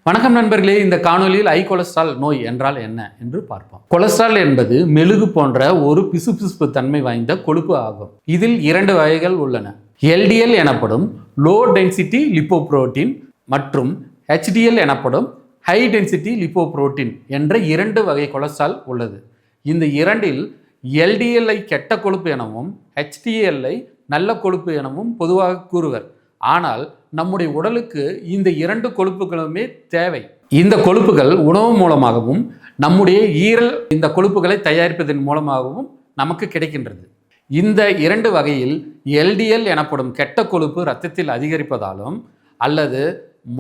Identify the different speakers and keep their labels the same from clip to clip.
Speaker 1: வணக்கம் நண்பர்களே, இந்த காணொலியில் ஹை கொலஸ்ட்ரால் நோய் என்றால் என்ன என்று பார்ப்போம். கொலஸ்ட்ரால் என்பது மெழுகு போன்ற ஒரு பிசுபிசுப்பு தன்மை வாய்ந்த கொழுப்பு ஆகும். இதில் 2 வகைகள் உள்ளன. LDL எனப்படும் லோ டென்சிட்டி லிப்போப்ரோட்டீன் மற்றும் HDL எனப்படும் ஹை டென்சிட்டி லிப்போப்ரோட்டீன் என்ற 2 வகை கொலஸ்ட்ரால் உள்ளது. இந்த இரண்டில் LDL-ஐ கெட்ட கொழுப்பு எனவும் HDL-ஐ நல்ல கொழுப்பு எனவும் பொதுவாக கூறுவர். ஆனால் நம்முடைய உடலுக்கு இந்த 2 கொழுப்புகளுமே தேவை. இந்த கொழுப்புகள் உணவு மூலமாகவும் நம்முடைய ஈரல் இந்த கொழுப்புகளை தயாரிப்பதன் மூலமாகவும் நமக்கு கிடைக்கின்றது. இந்த 2 வகையில் LDL எனப்படும் கெட்ட கொழுப்பு இரத்தத்தில் அதிகரிப்பதாலும் அல்லது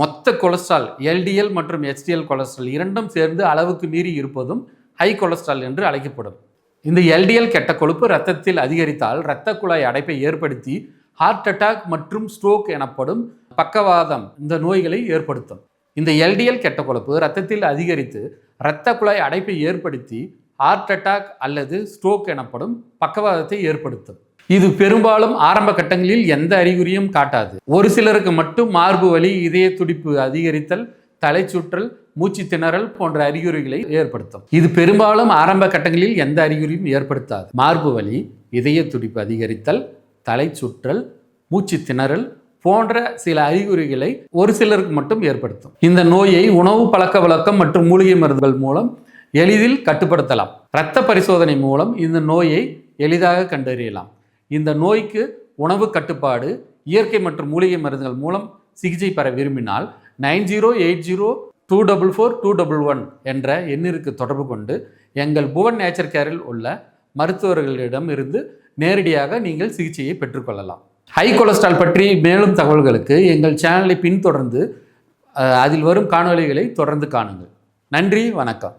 Speaker 1: மொத்த கொலஸ்ட்ரால் LDL மற்றும் HDL கொலஸ்ட்ரால் இரண்டும் சேர்ந்து அளவுக்கு மீறி இருப்பதும் ஹை கொலஸ்ட்ரால் என்று அழைக்கப்படும். இந்த LDL கெட்ட கொழுப்பு இரத்தத்தில் அதிகரித்தால் இரத்த குழாய் அடைப்பை ஏற்படுத்தி ஹார்ட் அட்டாக் மற்றும் ஸ்ட்ரோக் எனப்படும் பக்கவாதம் இந்த நோய்களை ஏற்படுத்தும். இந்த LDL கெட்ட கொழுப்பு இரத்தத்தில் அதிகரித்து இரத்த குழாய் அடைப்பை ஏற்படுத்தி ஹார்ட் அட்டாக் அல்லது ஸ்ட்ரோக் எனப்படும் பக்கவாதத்தை ஏற்படுத்தும். இது பெரும்பாலும் ஆரம்ப கட்டங்களில் எந்த அறிகுறியும் காட்டாது. ஒரு சிலருக்கு மட்டும் மார்பு வலி, இதய துடிப்பு அதிகரித்தல், தலை சுற்றல், மூச்சு திணறல் போன்ற அறிகுறிகளை ஏற்படுத்தும். இது பெரும்பாலும் ஆரம்ப கட்டங்களில் எந்த அறிகுறியும் ஏற்படுத்தாது. மார்பு வலி, இதய துடிப்பு அதிகரித்தல், தலை சுற்றல், மூச்சு திணறல் போன்ற சில அறிகுறிகளை ஒரு சிலருக்கு மட்டும் ஏற்படுத்தும். இந்த நோயை உணவு பழக்க வழக்கம் மற்றும் மூலிகை மருந்துகள் மூலம் எளிதில் கட்டுப்படுத்தலாம். இரத்த பரிசோதனை மூலம் இந்த நோயை எளிதாக கண்டறியலாம். இந்த நோய்க்கு உணவு கட்டுப்பாடு, இயற்கை மற்றும் மூலிகை மருந்துகள் மூலம் சிகிச்சை பெற விரும்பினால் 9080244211 என்ற எண்ணிற்கு தொடர்பு கொண்டு எங்கள் புவன் நேச்சர் கேரில் உள்ள மருத்துவர்களிடம் இருந்து நேரடியாக நீங்கள் சிகிச்சையை பெற்றுக்கொள்ளலாம். ஹை கொலஸ்ட்ரால் பற்றி மேலும் தகவல்களுக்கு எங்கள் சேனலை பின்தொடர்ந்து அதில் வரும் காணொளிகளை தொடர்ந்து காணுங்கள். நன்றி, வணக்கம்.